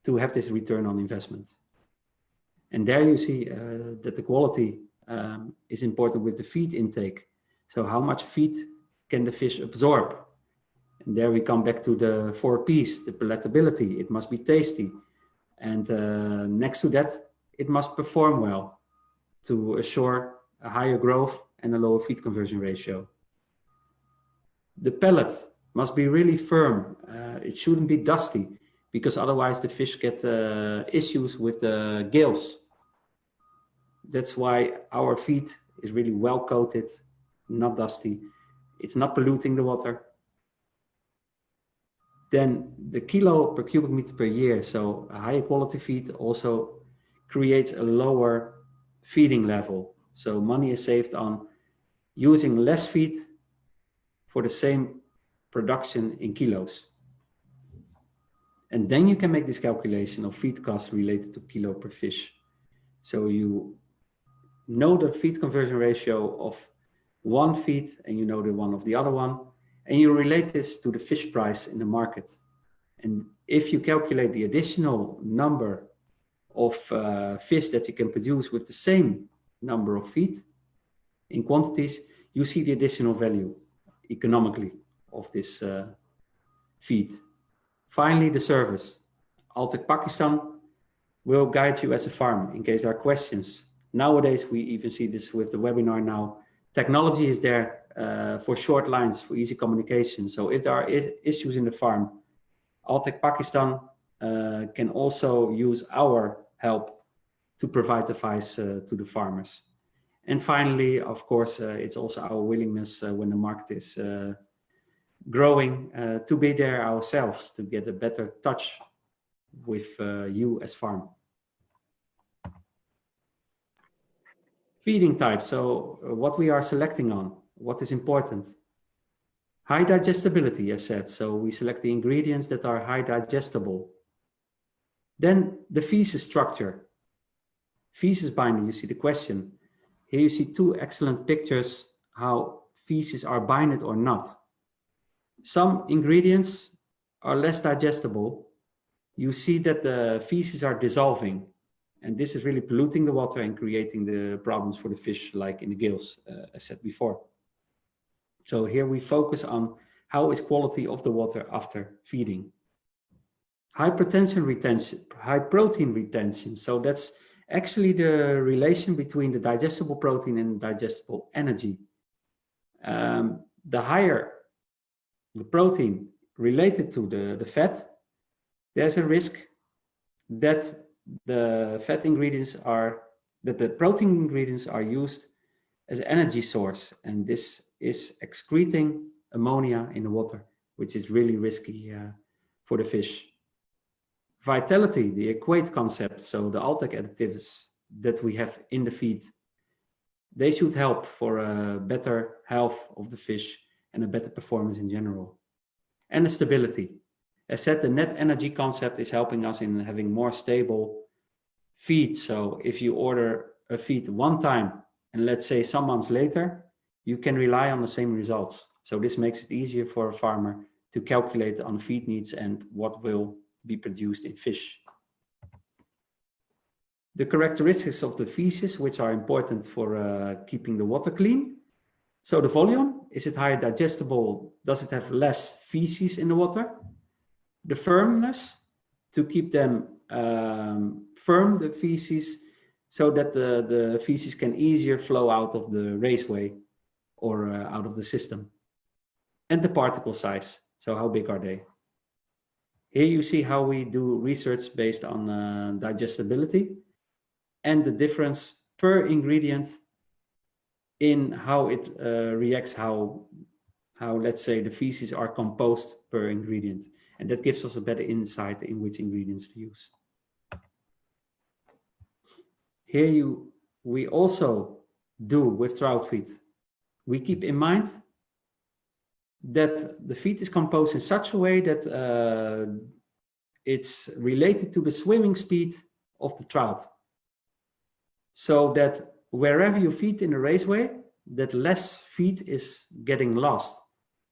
to have this return on investment. And there you see that the quality is important with the feed intake. So how much feed can the fish absorb? And there we come back to the 4 Ps, the palatability. It must be tasty. And next to that, it must perform well to assure a higher growth and a lower feed conversion ratio. The pellet must be really firm. It shouldn't be dusty because otherwise the fish get issues with the gills. That's why our feed is really well coated, not dusty. It's not polluting the water. Then the kilo per cubic meter per year. So a higher quality feed also creates a lower feeding level. So money is saved on using less feed for the same production in kilos. And then you can make this calculation of feed costs related to kilo per fish. So you know the feed conversion ratio of one feed and you know the one of the other one, and you relate this to the fish price in the market. And if you calculate the additional number of fish that you can produce with the same number of feed in quantities, you see the additional value economically of this feed. Finally, the service. Altec Pakistan will guide you as a farm in case there are questions. Nowadays, we even see this with the webinar now. Technology is there for short lines, for easy communication. So if there are issues in the farm, Altec Pakistan can also use our help to provide advice to the farmers. And finally, of course, it's also our willingness when the market is growing to be there ourselves, to get a better touch with you as farm. Feeding type, so what we are selecting on, what is important. High digestibility, as said, so we select the ingredients that are high digestible. Then the feces structure. Feces binding, you see the question. Here you see two excellent pictures how feces are binded or not. Some ingredients are less digestible. You see that the feces are dissolving, and this is really polluting the water and creating the problems for the fish, like in the gills, as said before. So here we focus on how is quality of the water after feeding. High protein retention. So that's actually the relation between the digestible protein and digestible energy. The higher the protein related to the fat, there's a risk that the protein ingredients are used as an energy source, and this is excreting ammonia in the water, which is really risky for the fish. Vitality, the equate concept, so the Altec additives that we have in the feed, they should help for a better health of the fish and a better performance in general. And the stability. As said, the net energy concept is helping us in having more stable feed. So if you order a feed one time and let's say some months later, you can rely on the same results. So this makes it easier for a farmer to calculate on feed needs and what will be produced in fish. The characteristics of the feces, which are important for keeping the water clean. So the volume, is it higher digestible? Does it have less feces in the water? The firmness, to keep them firm, the feces, so that the feces can easier flow out of the raceway or out of the system. And the particle size, so how big are they? Here you see how we do research based on digestibility and the difference per ingredient in how it reacts, how let's say the feces are composed per ingredient. And that gives us a better insight in which ingredients to use. Here we also do with trout feed. We keep in mind that the feed is composed in such a way that it's related to the swimming speed of the trout. So that wherever you feed in the raceway, that less feed is getting lost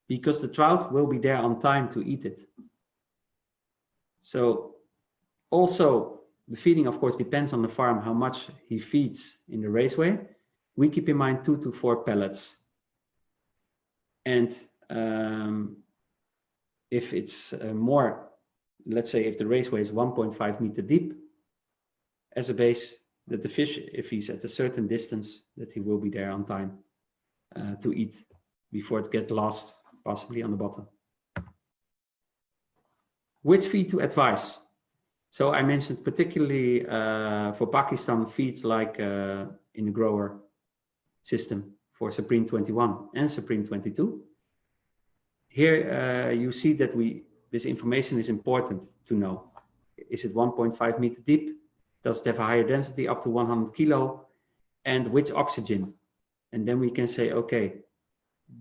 because the trout will be there on time to eat it. So also the feeding, of course, depends on the farm, how much he feeds in the raceway. We keep in mind 2 to 4 pellets. And if it's more, let's say if the raceway is 1.5 meter deep as a base, that the fish, if he's at a certain distance, that he will be there on time to eat before it gets lost, possibly on the bottom. Which feed to advise? So I mentioned particularly for Pakistan feeds like in the grower system for Supreme 21 and Supreme 22. Here you see that this information is important to know. Is it 1.5 meter deep? Does it have a higher density up to 100 kilo? And which oxygen? And then we can say, okay,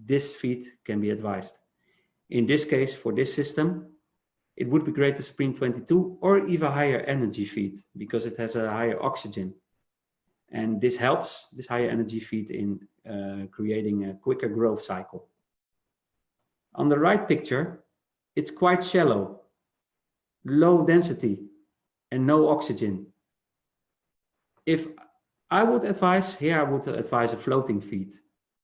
this feed can be advised. In this case, for this system, it would be great to Supreme 22 or even higher energy feed because it has a higher oxygen. And this helps, this higher energy feed, in creating a quicker growth cycle. On the right picture, it's quite shallow, low density, and no oxygen. If I would advise, here I would advise a floating feed.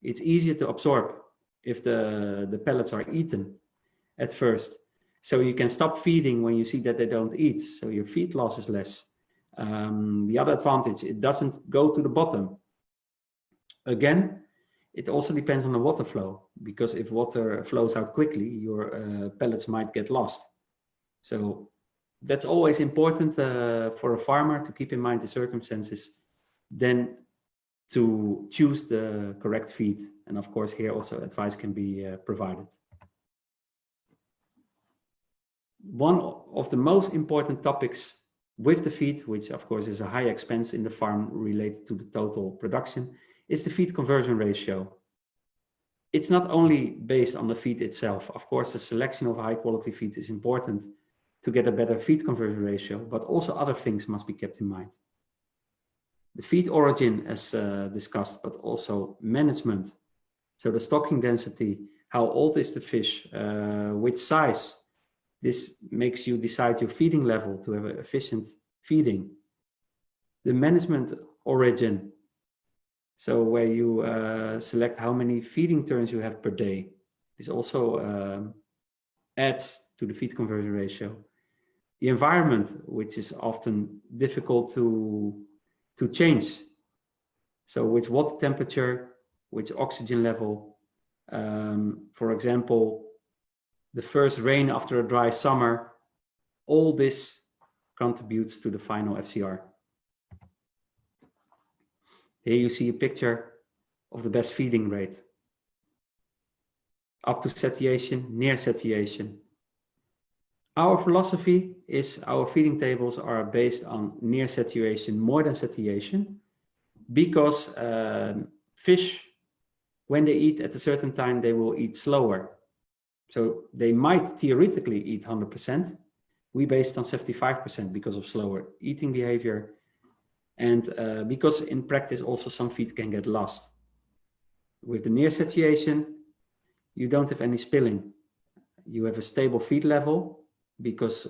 It's easier to absorb if the pellets are eaten at first. So you can stop feeding when you see that they don't eat, so your feed loss is less. The other advantage, it doesn't go to the bottom. Again, it also depends on the water flow, because if water flows out quickly, your pellets might get lost. So that's always important for a farmer to keep in mind the circumstances, then to choose the correct feed. And of course, here also advice can be provided. One of the most important topics with the feed, which of course is a high expense in the farm related to the total production, is the feed conversion ratio. It's not only based on the feed itself. Of course, the selection of high quality feed is important to get a better feed conversion ratio, but also other things must be kept in mind. The feed origin as discussed, but also management. So the stocking density, how old is the fish, which size. This makes you decide your feeding level to have an efficient feeding. The management origin, so where you select how many feeding turns you have per day. This also adds to the feed conversion ratio. The environment, which is often difficult to change. So which water temperature, which oxygen level. For example, the first rain after a dry summer, all this contributes to the final FCR. Here you see a picture of the best feeding rate. Up to satiation, near satiation. Our philosophy is our feeding tables are based on near saturation, more than satiation, because fish, when they eat at a certain time, they will eat slower. So they might theoretically eat 100%. We based on 75% because of slower eating behavior. And because in practice also some feed can get lost. With the near satiation, you don't have any spilling. You have a stable feed level because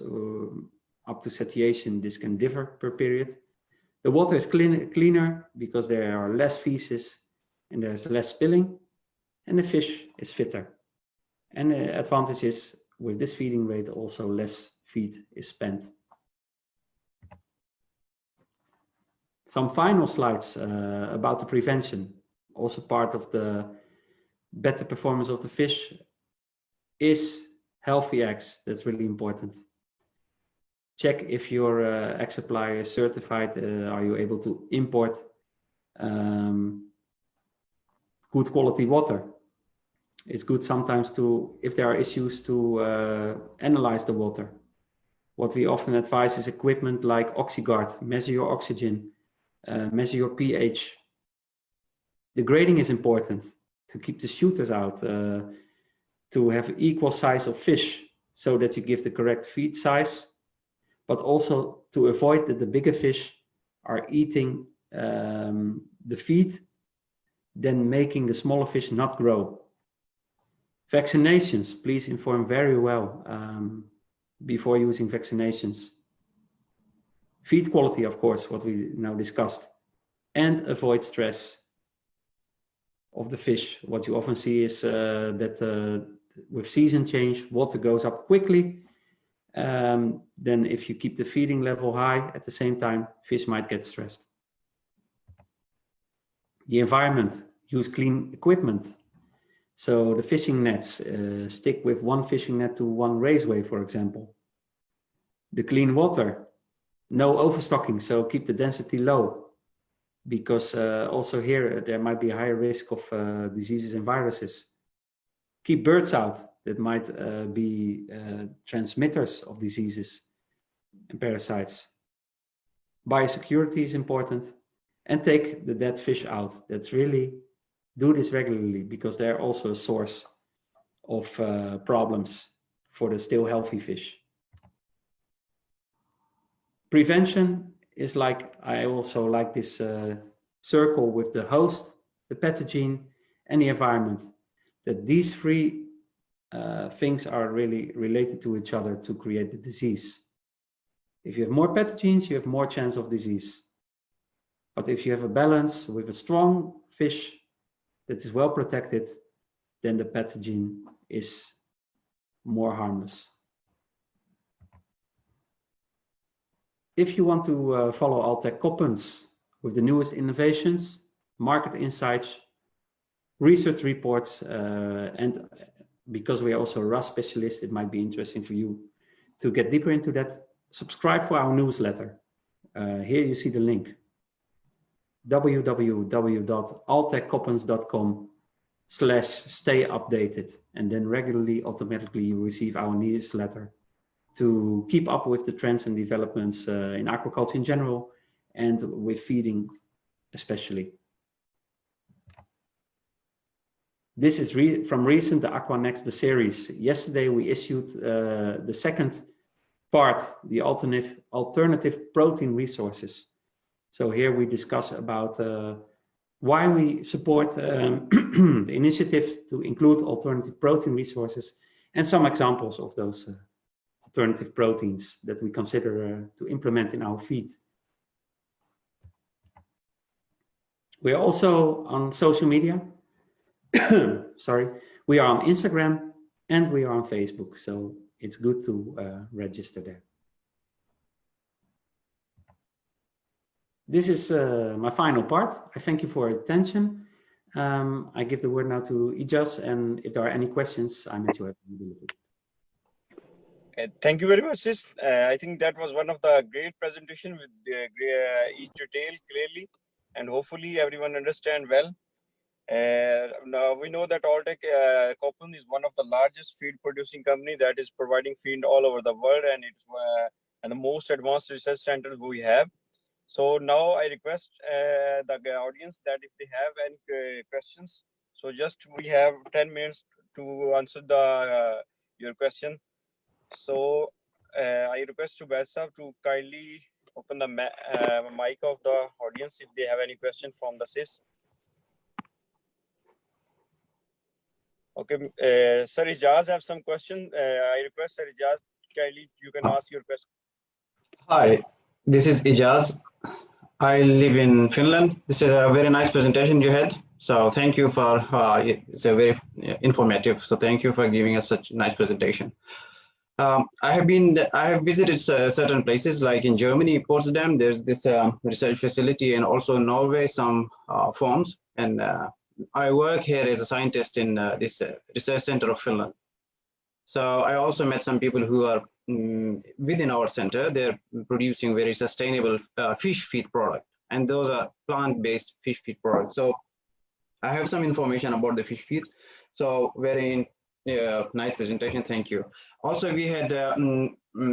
up to satiation, this can differ per period. The water is cleaner because there are less feces and there's less spilling, and the fish is fitter. And the advantage is with this feeding rate also less feed is spent. Some final slides about the prevention. Also part of the better performance of the fish is healthy eggs. That's really important. Check if your egg supplier is certified. Are you able to import good quality water? It's good sometimes to, if there are issues, to analyze the water. What we often advise is equipment like OxyGuard, measure your oxygen, measure your pH. The grading is important to keep the shooters out, to have equal size of fish so that you give the correct feed size, but also to avoid that the bigger fish are eating the feed, then making the smaller fish not grow. Vaccinations, please inform very well before using vaccinations. Feed quality, of course, what we now discussed, and avoid stress of the fish. What you often see is that with season change, water goes up quickly. Then if you keep the feeding level high at the same time, fish might get stressed. The environment, use clean equipment. So the fishing nets, stick with one fishing net to one raceway, for example. The clean water, no overstocking, so keep the density low, because also here there might be a higher risk of diseases and viruses. Keep birds out that might be transmitters of diseases and parasites. Biosecurity is important, and take the dead fish out. That's really, do this regularly, because they're also a source of problems for the still healthy fish. Prevention is like, I also like this circle with the host, the pathogen, and the environment, that these three things are really related to each other to create the disease. If you have more pathogens, you have more chance of disease. But if you have a balance with a strong fish that is well protected, then the pathogen is more harmless. If you want to follow Altec Coppens with the newest innovations, market insights, research reports, and because we are also a RAS specialist, it might be interesting for you to get deeper into that. subscribe for our newsletter. Here you see the link, www.altechcoppens.com/stay updated, and then regularly, automatically you receive our newsletter to keep up with the trends and developments in aquaculture in general and with feeding especially. This is from recent, the Aqua Next, the series. Yesterday we issued the second part, the alternative protein resources. So here we discuss about why we support the initiative to include alternative protein resources and some examples of those alternative proteins that we consider to implement in our feed. We are also on social media. Sorry, we are on Instagram and we are on Facebook, so it's good to register there. This is my final part. I thank you for your attention. I give the word now to Ijaz, and if there are any questions, I'm at your availability. Thank you very much, sis. I think that was one of the great presentation with each detail clearly, and hopefully everyone understand well. Now we know that Altech Coppens is one of the largest feed producing company that is providing feed all over the world, and it's and the most advanced research center we have. So now I request the audience that if they have any questions, so just we have 10 minutes to answer the your question. So I request to Batsab to kindly open the mic of the audience if they have any question from the sis. Okay, Sir Ijaz have some question. I request Sir Ijaz, kindly you can ask your question. Hi, this is Ijaz. I live in Finland. This is a very nice presentation you had. So thank you for, it's a very informative. So thank you for giving us such a nice presentation. I have visited certain places like in Germany, Potsdam, there's this research facility, and also Norway, some farms. And I work here as a scientist in this research center of Finland. So I also met some people who are within our center. They're producing very sustainable fish feed product, and those are plant-based fish feed products. So I have some information about the fish feed. So very nice presentation, thank you. Also, we had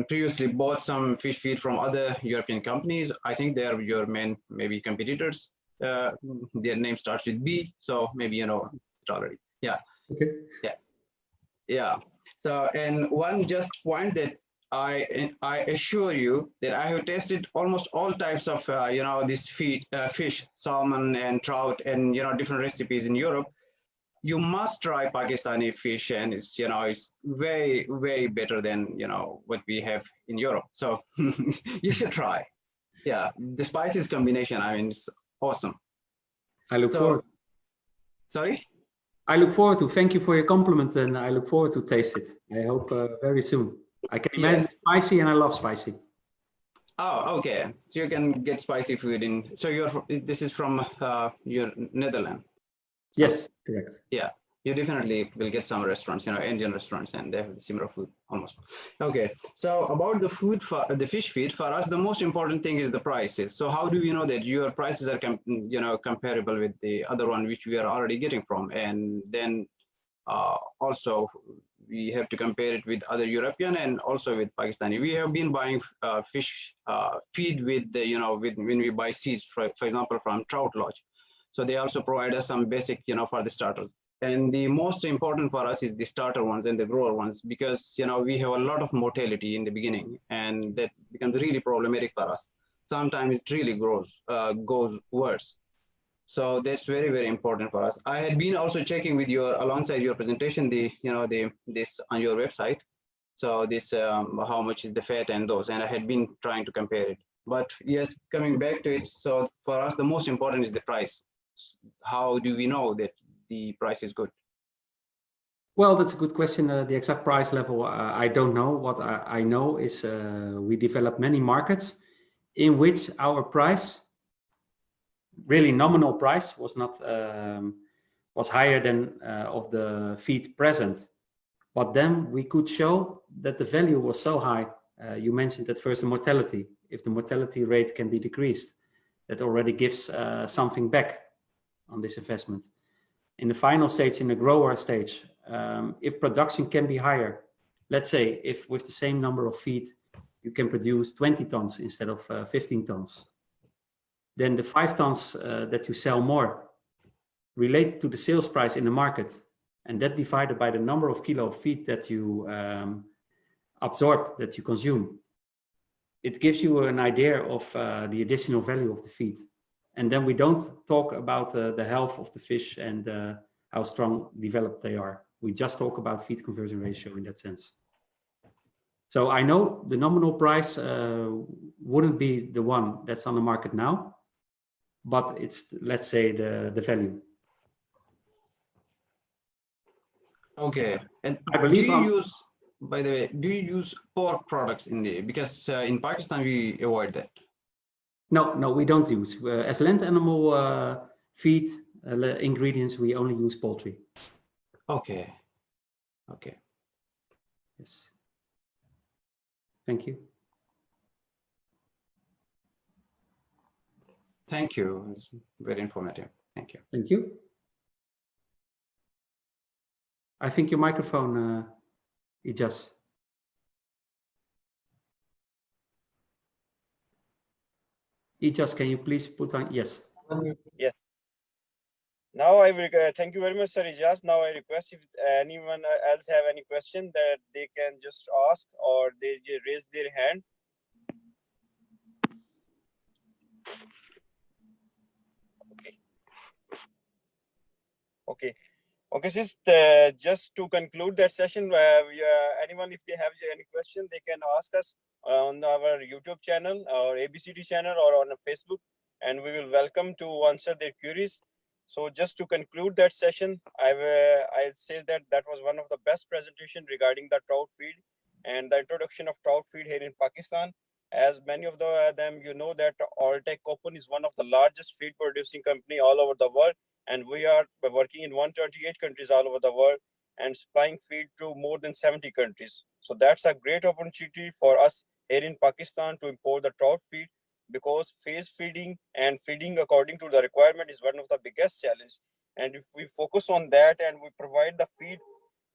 previously bought some fish feed from other European companies. I think they're your main maybe competitors. Their name starts with B, so maybe you know it already. Yeah. Okay. Yeah. So, and one just point that I assure you that I have tested almost all types of you know, this feed, fish, salmon and trout, and you know, different recipes in Europe. You must try Pakistani fish, and it's, you know, it's way better than, you know, what we have in Europe. So you should try. Yeah, the spices combination, I mean, it's awesome. I look forward. Sorry? I look forward to. Thank you for your compliment, and I look forward to taste it. I hope very soon. I can imagine spicy, and I love spicy. Oh, okay. So you can get spicy food in. So this is from your Netherlands. Yes, correct. Yeah, you definitely will get some restaurants, you know, Indian restaurants, and they have similar food almost. Okay, so about the food, for the fish feed, for us, the most important thing is the prices. So how do we know that your prices are, you know, comparable with the other one which we are already getting from? And then also we have to compare it with other European and also with Pakistani. We have been buying fish feed with the, you know, with when we buy seeds, for example, from Trout Lodge. So they also provide us some basic, you know, for the starters. And the most important for us is the starter ones and the grower ones, because, you know, we have a lot of mortality in the beginning, and that becomes really problematic for us. Sometimes it really goes worse. So that's very important for us. I had been also checking with your, alongside your presentation, the, you know, this on your website. So this, how much is the fat and those, and I had been trying to compare it. But yes, coming back to it, so for us, the most important is the price. How do we know that the price is good? Well, that's a good question. The exact price level, I don't know. What I know is we developed many markets in which our price, really nominal price, was not was higher than of the feed present. But then we could show that the value was so high You mentioned at first the mortality. If the mortality rate can be decreased, that already gives something back on this investment. In the final stage, in the grower stage, if production can be higher, let's say if with the same number of feed, you can produce 20 tons instead of 15 tons, then the 5 tons that you sell more related to the sales price in the market, and that divided by the number of kilo of feed that you absorb, that you consume, it gives you an idea of the additional value of the feed. And then we don't talk about the health of the fish and how strong developed they are. We just talk about feed conversion ratio in that sense. So I know the nominal price wouldn't be the one that's on the market now, but it's, let's say, the value. Okay. And I believe do you use, by the way, do you use pork products in the, because in Pakistan we avoid that. No, we don't use. As land animal feed ingredients, we only use poultry. Okay. Okay. Yes. Thank you. Thank you. It's very informative. Thank you. Thank you. I think your microphone, Ijaz. Ijaz, can you please put on? Yes. Yes. Now I will thank you very much, Sir Ijaz. Now I request if anyone else have any question that they can just ask or they raise their hand. Okay, sis, just to conclude that session, anyone, if they have any question, they can ask us on our YouTube channel or ABCD channel or on Facebook, and we will welcome to answer their queries. So just to conclude that session, I'd say that that was one of the best presentation regarding the trout feed and the introduction of trout feed here in Pakistan. As many of them, you know that Alltech Copen is one of the largest feed producing company all over the world, and we are working in 128 countries all over the world and supplying feed to more than 70 countries. So that's a great opportunity for us here in Pakistan to import the trout feed, because phase feeding and feeding according to the requirement is one of the biggest challenge. And if we focus on that and we provide the feed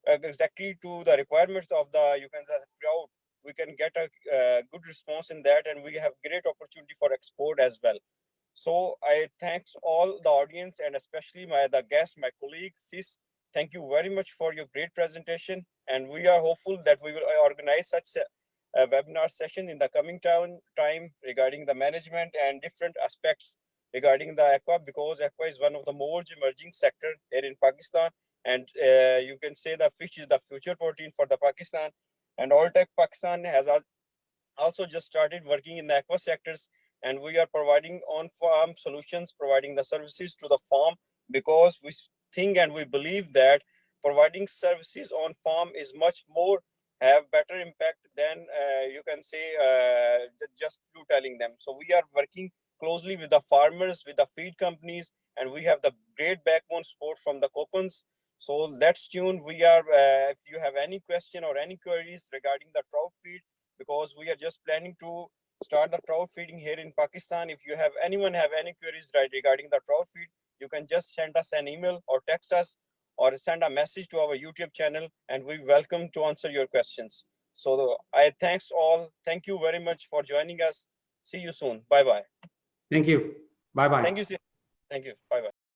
exactly to the requirements of the, you can say, trout, we can get a good response in that, and we have great opportunity for export as well. So I thanks all the audience and especially the guest, my colleague Sis. Thank you very much for your great presentation, and we are hopeful that we will organize such a webinar session in the coming time regarding the management and different aspects regarding the aqua, because aqua is one of the most emerging sector here in Pakistan, and you can say the fish is the future protein for the Pakistan. And Alltech Pakistan has also just started working in the aqua sectors, and we are providing on-farm solutions, providing the services to the farm, because we think and we believe that providing services on farm is much more have better impact than you can say just through telling them. So we are working closely with the farmers, with the feed companies, and we have the great backbone support from the Copens. So let's tune. We are if you have any question or any queries regarding the trout feed, because we are just planning to start the trout feeding here in Pakistan. If you have anyone have any queries regarding the trout feed, you can just send us an email or text us or send a message to our YouTube channel, and we welcome to answer your questions. So I thanks all. Thank you very much for joining us. See you soon. Bye bye. Thank you. Bye bye. Thank you. Thank you. Bye bye.